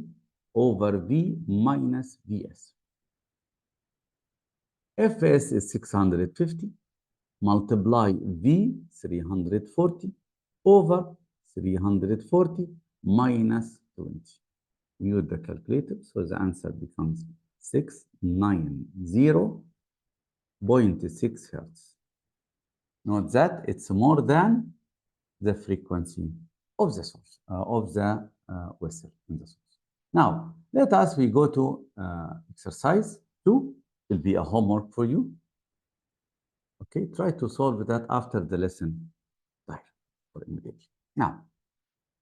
over V minus Vs. Fs is 650, multiply V, 340, over 340 minus 20. Use the calculator, so the answer becomes 690.6 hertz. Note that it's more than the frequency of the source, of the whistle in the source. Now, let us we go to exercise 2. It will be a homework for you. Okay, try to solve that after the lesson or immediately. Now,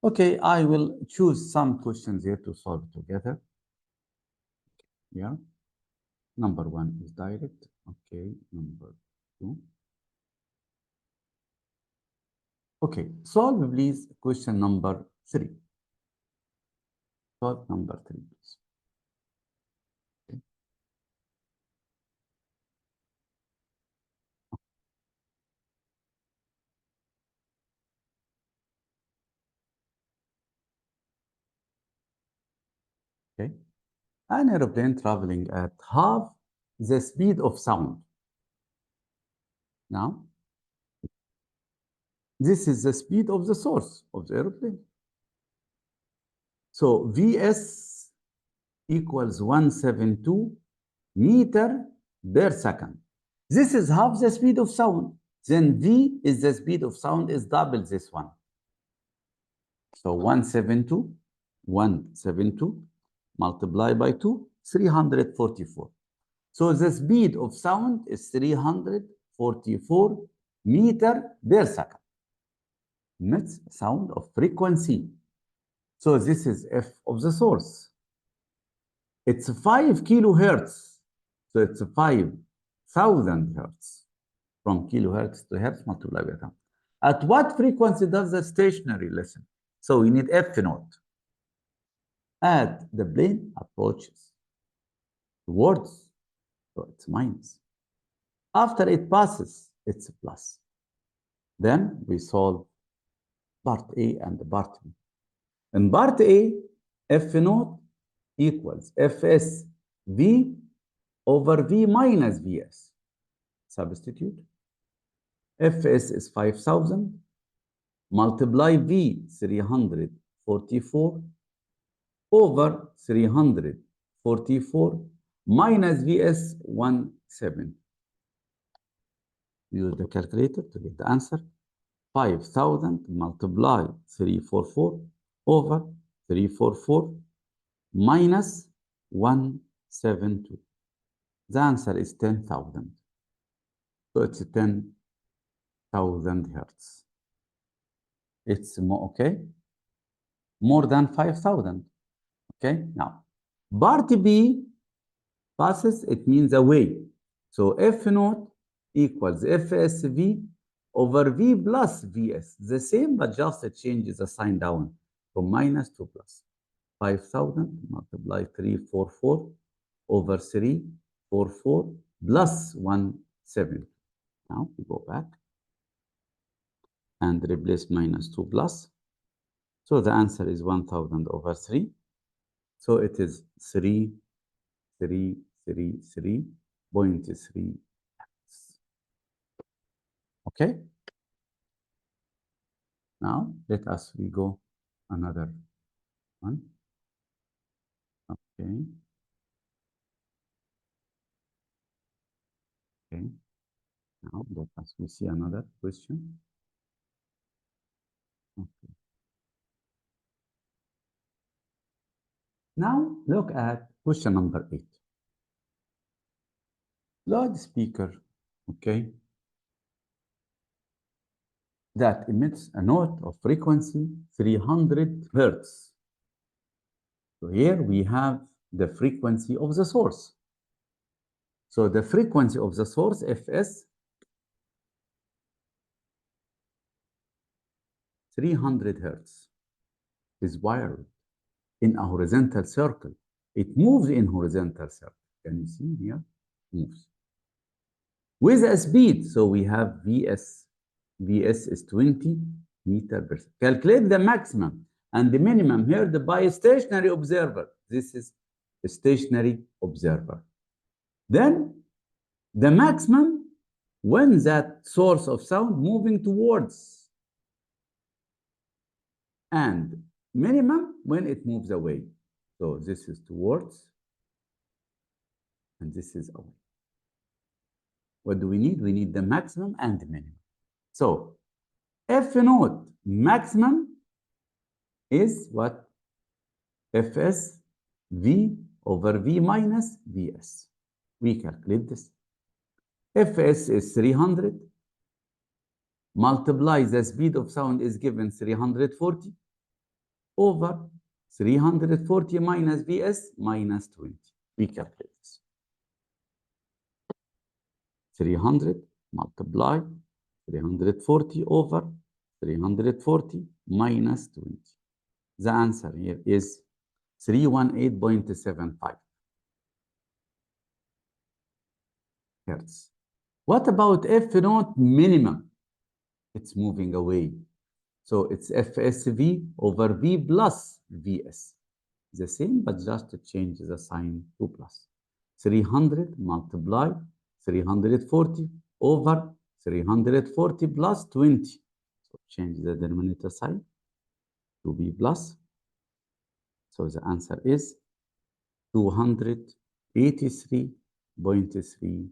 okay, I will choose some questions here to solve together. Yeah. Number 1 is direct. Okay, number 2. Okay, solve please question number 3. Solve number 3, please. Okay. An aeroplane traveling at half the speed of sound. Now, This is the speed of the source of the aeroplane. So Vs equals 172 meter per second. This is half the speed of sound. Then V is the speed of sound is double this one. So 172 multiplied by 2, 344. So the speed of sound is 344 meter per second. That's sound of frequency. So this is F of the source. It's 5 kilohertz. So it's 5,000 hertz. From kilohertz to hertz multiplied by 1,000. At what frequency does the stationary listen? So we need F naught. As the plane approaches towards, so it's minus. After it passes, it's plus. Then we solve part A and part B. In part A, F naught equals Fs V over V minus Vs. Substitute. Fs is 5,000. Multiply V 344 over 344 minus Vs 170. Use the calculator to get the answer. 5,000 multiply 344 over 344 minus 172. The answer is 10,000. So it's 10,000 hertz. It's more, okay? More than 5,000. Okay, now, part B passes, it means away. So F naught equals FSV over V plus Vs. The same, but just it changes the sign down from minus to plus. 5,000 multiply 344 over 344 plus 170. Now we go back and replace minus 2 plus. So the answer is 1,000 over 3. So it is 3,333.3. Okay. Now let us we go another one. Okay. Okay. Now let us we see another question. Okay. Now look at question number 8. Loudspeaker, okay, that emits a note of frequency 300 hertz. So here we have the frequency of the source. So the frequency of the source, Fs, 300 hertz, is wired in a horizontal circle. It moves in horizontal circle. Can you see here? Moves. With a speed, so we have Vs. Vs is 20 meter per second. Calculate the maximum and the minimum heard by a stationary observer. This is a stationary observer. Then the maximum when that source of sound moving towards, and minimum when it moves away. So this is towards and this is away. What do we need? We need the maximum and the minimum. So F naught maximum is what? Fs V over V minus Vs. We calculate this. Fs is 300. Multiply the speed of sound is given 340 over 340 minus Vs minus 20. We calculate this. 300 multiply 340 over 340 minus 20. The answer here is 318.75 hertz. What about F naught minimum? It's moving away. So it's FSV over V plus Vs. The same, but just to change the sign to plus. 300 multiply 340 over 340 plus 20. So Change the denominator sign to B plus. So the answer is 283.3.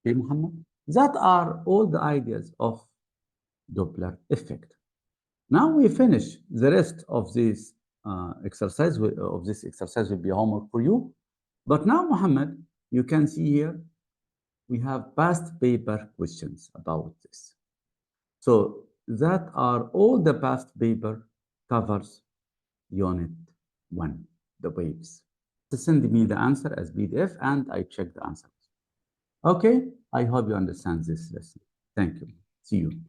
Okay, Muhammad? That are all the ideas of Doppler effect. Now we finish the rest of this exercise. Of this exercise will be homework for you. But now, Muhammad, you can see here we have past paper questions about this. So that are all the past paper covers unit 1, the waves. Send me the answer as PDF and I check the answers. Okay, I hope you understand this lesson. Thank you. See you.